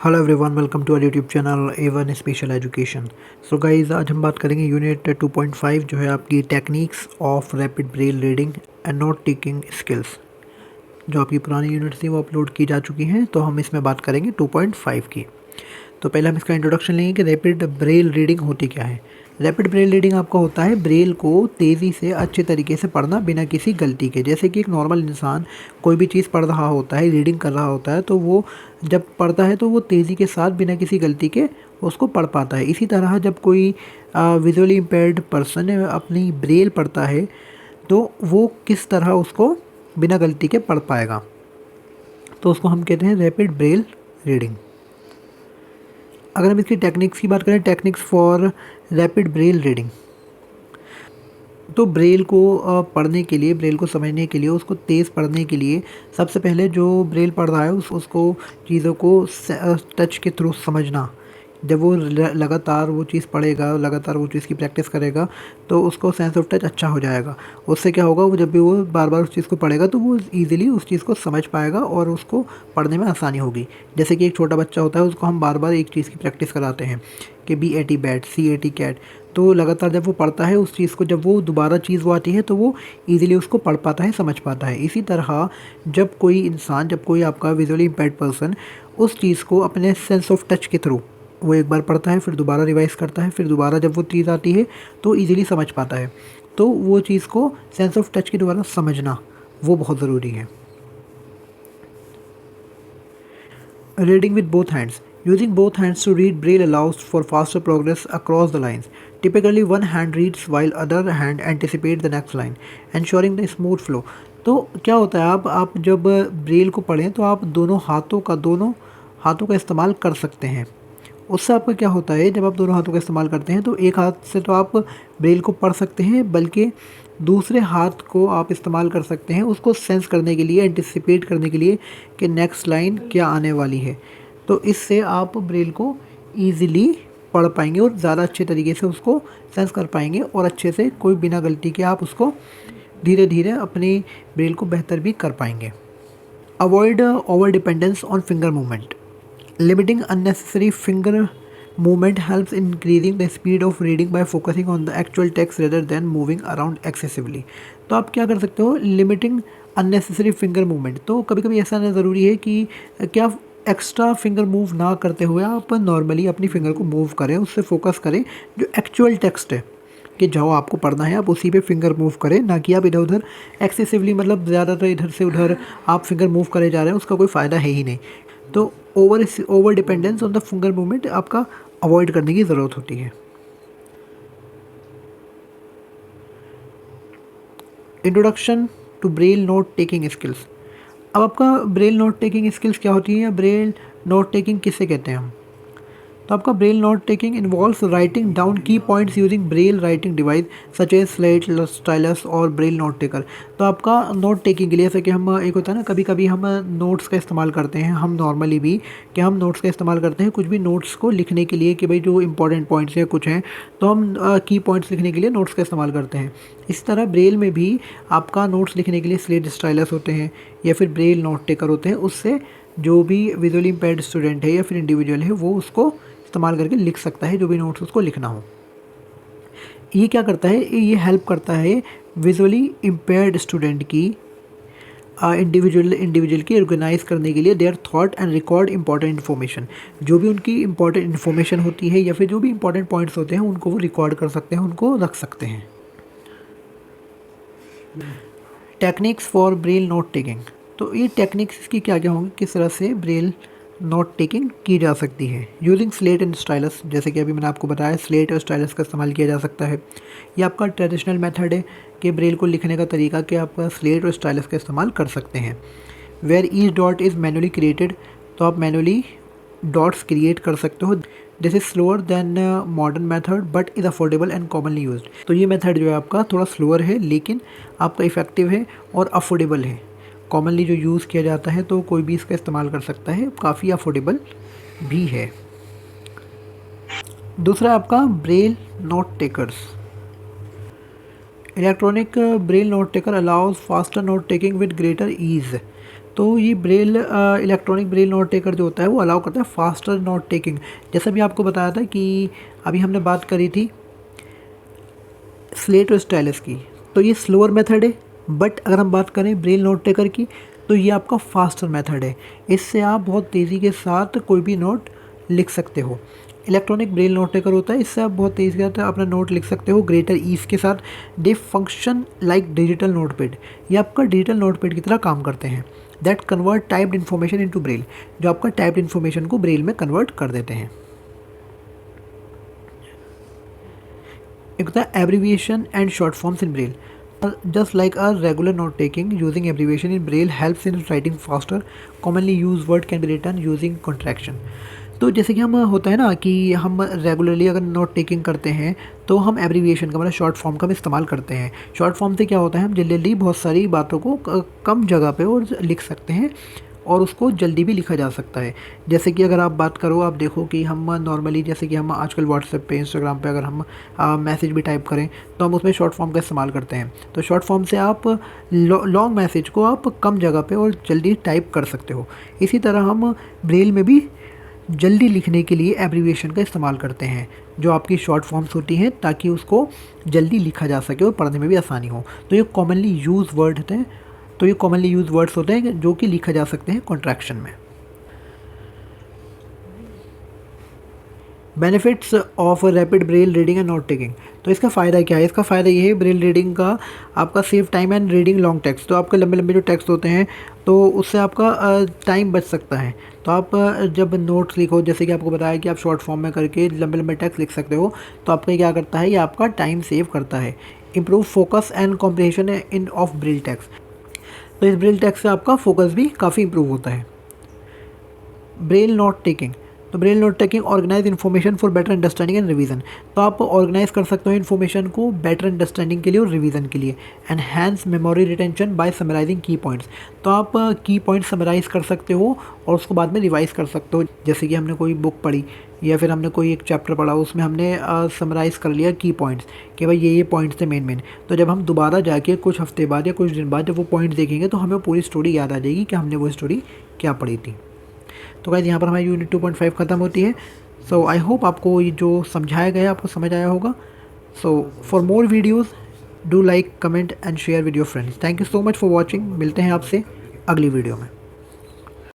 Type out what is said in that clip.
Hello everyone, welcome to our YouTube channel A1 special education. So guys, आज हम बात करेंगे यूनिट 2.5 जो है आपकी techniques of rapid braille reading and note taking skills. जो आपकी पुरानी यूनिट थी वो अपलोड की जा चुकी हैं, तो हम इसमें बात करेंगे 2.5 की। तो पहले हम इसका इंट्रोडक्शन लेंगे कि रैपिड ब्रेल रीडिंग होती क्या है। रैपिड ब्रेल रीडिंग आपका होता है ब्रेल को तेज़ी से अच्छे तरीके से पढ़ना बिना किसी गलती के। जैसे कि एक नॉर्मल इंसान कोई भी चीज़ पढ़ रहा होता है, रीडिंग कर रहा होता है, तो वो जब पढ़ता है तो वो तेज़ी के साथ बिना किसी गलती के उसको पढ़ पाता है। इसी तरह जब कोई विजुअली इम्पेयर्ड पर्सन अपनी ब्रेल पढ़ता है तो वो किस तरह उसको बिना गलती के पढ़ पाएगा, तो उसको हम कहते हैं रैपिड ब्रेल रीडिंग। अगर हम इसकी टेक्निक्स की बात करें, techniques for rapid braille reading, तो ब्रेल को पढ़ने के लिए, ब्रेल को समझने के लिए, उसको तेज़ पढ़ने के लिए सबसे पहले जो ब्रेल पढ़ रहा है उसको चीज़ों को टच के थ्रू समझना। जब वो लगातार वो चीज़ पढ़ेगा, लगातार वो चीज़ की प्रैक्टिस करेगा, तो उसको सेंस ऑफ टच अच्छा हो जाएगा। उससे क्या होगा, वो जब भी वो बार बार उस चीज़ को पढ़ेगा तो वो ईज़िली उस चीज़ को समझ पाएगा और उसको पढ़ने में आसानी होगी। जैसे कि एक छोटा बच्चा होता है, उसको हम बार बार एक चीज़ की प्रैक्टिस कराते हैं कि BAT बैट, CAT कैट, तो लगातार जब वो पढ़ता है उस चीज़ को, जब वो दोबारा चीज़ वो आती है तो वो ईज़िली उसको पढ़ पाता है, समझ पाता है। इसी तरह जब कोई इंसान, जब कोई आपका विजुअली इम्पेयर्ड पर्सन उस चीज़ को अपने सेंस ऑफ टच के थ्रू वो एक बार पढ़ता है, फिर दोबारा रिवाइज़ करता है, फिर दोबारा जब वो चीज़ आती है तो ईज़िली समझ पाता है। तो वो चीज़ को सेंस ऑफ टच के द्वारा समझना वो बहुत ज़रूरी है। Reading with both hands. Using both hands to read braille allows for faster progress across the lines. Typically, one hand reads while other hand anticipates the next line, ensuring the smooth flow. तो क्या होता है, आप जब Braille को पढ़ें तो आप दोनों हाथों का इस्तेमाल कर सकते हैं। उससे आपका क्या होता है, जब आप दोनों हाथों का इस्तेमाल करते हैं तो एक हाथ से तो आप ब्रेल को पढ़ सकते हैं, बल्कि दूसरे हाथ को आप इस्तेमाल कर सकते हैं उसको सेंस करने के लिए, एंटिसिपेट करने के लिए कि नेक्स्ट लाइन क्या आने वाली है। तो इससे आप ब्रेल को ईज़िली पढ़ पाएंगे और ज़्यादा अच्छे तरीके से उसको सेंस कर पाएंगे और अच्छे से कोई बिना गलती के आप उसको धीरे धीरे अपने ब्रेल को बेहतर भी कर पाएंगे। Avoid over dependence on finger movement. Limiting unnecessary finger movement helps in increasing the speed of reading by focusing on the actual text rather than moving around excessively. तो आप क्या कर सकते हो, लिमिटिंग अननेसेसरी फिंगर मूवमेंट। तो कभी कभी ऐसा ज़रूरी है कि क्या एक्स्ट्रा फिंगर मूव ना करते हुए आप नॉर्मली अपनी फिंगर को मूव करें, उससे फोकस करें जो एक्चुअल टेक्स्ट है, कि जो आपको पढ़ना है आप उसी पे फिंगर मूव करें, ना कि आप इधर उधर एक्सेसिवली, मतलब ज़्यादातर इधर से उधर आप फिंगर मूव करे जा रहे हैं, उसका कोई फ़ायदा है ही नहीं। तो over dependence on the finger movement आपका अवॉइड करने की ज़रूरत होती है। Introduction to braille note taking skills. अब आपका ब्रेल नोट टेकिंग स्किल्स क्या होती है, या ब्रेल नोट टेकिंग किसे कहते हैं हम। तो आपका braille note taking involves writing down key points using braille writing device such as slate, stylus और ब्रेल नोट टेकर। तो आपका नोट टेकिंग के लिए, जैसे कि हम, एक होता है ना, कभी कभी हम नोट्स का इस्तेमाल करते हैं, हम नॉर्मली भी कि हम नोट्स का इस्तेमाल करते हैं कुछ भी नोट्स को लिखने के लिए, कि भाई जो इंपॉर्टेंट पॉइंट्स या कुछ हैं तो हम की पॉइंट्स लिखने के लिए नोट्स का इस्तेमाल करते हैं। इस तरह ब्रेल में भी आपका नोट्स लिखने के लिए स्लेट, स्टाइलस होते हैं या फिर ब्रेल नोट टेकर होते हैं। उससे जो भी विजुअली इम्पेयर्ड स्टूडेंट है या फिर इंडिविजुअल है वो उसको इस्तेमाल करके लिख सकता है, जो भी नोट्स उसको लिखना हो। ये क्या करता है, ये हेल्प करता है विजुअली इम्पेयर्ड स्टूडेंट की इंडिविजुअल की ऑर्गेनाइज करने के लिए there thought and record important information. जो भी उनकी इंपॉर्टेंट इन्फॉर्मेशन होती है या फिर जो भी इंपॉर्टेंट पॉइंट्स होते हैं उनको वो रिकॉर्ड कर सकते हैं, उनको रख सकते हैं। Techniques for Braille note taking. तो ये टेक्निक्स इसकी क्या क्या होंगी, किस तरह से ब्रेल नोट टेकिंग की जा सकती है। यूजिंग स्लेट एंड स्टाइलस, जैसे कि अभी मैंने आपको बताया स्लेट और स्टाइलस का इस्तेमाल किया जा सकता है। ये आपका ट्रेडिशनल मेथड है कि ब्रेल को लिखने का तरीका, कि आप स्लेट और स्टाइलस का इस्तेमाल कर सकते हैं। Where each dot is manually created, तो आप मैनुअली डॉट्स क्रिएट कर सकते हो। This is slower than modern method but is affordable and commonly used. तो ये मेथड जो है आपका थोड़ा स्लोअर है, लेकिन आपका इफ़ेक्टिव है और अफोर्डेबल है, कॉमनली जो यूज़ किया जाता है, तो कोई भी इसका इस्तेमाल कर सकता है, काफ़ी अफोर्डेबल भी है। दूसरा आपका braille note takers. Electronic Braille note taker allows faster note taking with greater ease. तो ये Braille electronic Braille note taker जो होता है वो अलाउ करता है फास्टर नोट टेकिंग। जैसा भी आपको बताया था कि अभी हमने बात करी थी स्लेट और स्टाइलस की, तो ये स्लोअर मेथड है, बट अगर हम बात करें ब्रेल नोट टेकर की तो ये आपका फास्टर मेथड है। इससे आप बहुत तेज़ी के साथ कोई भी नोट लिख सकते हो। इलेक्ट्रॉनिक ब्रेल नोट टेकर होता है, इससे आप बहुत तेज़ी के साथ अपना नोट लिख सकते हो ग्रेटर ईज के साथ। They function like digital note pad, ये आपका डिजिटल नोट पैड की तरह काम करते हैं। That convert typed information into Braille, जो आपका टाइप्ड इन्फॉर्मेशन को ब्रेल में कन्वर्ट कर देते हैं। एक होता है abbreviation and short forms in Braille. Just like a regular note taking, using abbreviation in braille helps in writing faster. Commonly used word can be written using contraction. तो जैसे कि हम होता है ना कि हम रेगुलरली अगर नोट टेकिंग करते हैं तो हम एब्रीविएशन का मतलब शॉर्ट फॉर्म का भी इस्तेमाल करते हैं। शॉर्ट फॉर्म से क्या होता है, हम जल्दी जल्दी बहुत सारी बातों को कम जगह पे और लिख सकते हैं और उसको जल्दी भी लिखा जा सकता है। जैसे कि अगर आप बात करो, आप देखो कि हम नॉर्मली जैसे कि हम आजकल व्हाट्सएप पे, इंस्टाग्राम पे अगर हम मैसेज भी टाइप करें तो हम उसमें शॉर्ट फॉर्म का इस्तेमाल करते हैं। तो शॉर्ट फॉर्म से आप लॉन्ग मैसेज को आप कम जगह पे और जल्दी टाइप कर सकते हो। इसी तरह हम ब्रेल में भी जल्दी लिखने के लिए एब्रीविएशन का इस्तेमाल करते हैं, जो आपकी शॉर्ट फॉर्म्स होती हैं, ताकि उसको जल्दी लिखा जा सके और पढ़ने में भी आसानी हो। तो ये कॉमनली यूज़ वर्ड होते हैं, तो ये कॉमनली यूज वर्ड्स होते हैं जो कि लिखा जा सकते हैं कॉन्ट्रैक्शन में। Benefits of rapid braille reading and note taking. तो इसका फ़ायदा क्या है? इसका फ़ायदा ये है ब्रेल रीडिंग का, आपका save time and reading long text. तो आपके लंबे लंबे जो टेक्स्ट होते हैं तो उससे आपका टाइम बच सकता है। तो आप जब नोट्स लिखो, जैसे कि आपको बताया कि आप शॉर्ट फॉर्म में करके लंबे लंबे टेक्स्ट लिख सकते हो, तो आपका क्या करता है, ये आपका टाइम सेव करता है। Improve focus and comprehension in of Braille text. तो इस ब्रेल टेक्स्ट से आपका फोकस भी काफ़ी इंप्रूव होता है। Braille note taking. तो braille note taking organize information for better understanding and revision. तो आप ऑर्गेनाइज कर सकते हो इन्फॉर्मेशन को बेटर अंडरस्टैंडिंग के लिए और रिवीजन के लिए। Enhance memory retention by summarising key points. तो आप की पॉइंट्स समराइज़ कर सकते हो और उसको बाद में रिवाइज़ कर सकते हो। जैसे कि हमने कोई बुक पढ़ी या फिर हमने कोई एक चैप्टर पढ़ा, उसमें हमने समराइज़ कर लिया की पॉइंट्स कि भाई ये पॉइंट्स थे मेन मेन। तो जब हम दोबारा जाके कुछ हफ्ते बाद या कुछ दिन बाद जब वो पॉइंट्स देखेंगे तो हमें पूरी स्टोरी याद आ जाएगी कि हमने वो स्टोरी क्या पढ़ी थी। तो गाइस यहाँ पर हमारी यूनिट 2.5 ख़त्म होती है। सो आई होप आपको ये जो समझाया गया आपको समझ आया होगा। So for more videos do like, comment and share with your friends. Thank you so much for watching. मिलते हैं आपसे अगली वीडियो में।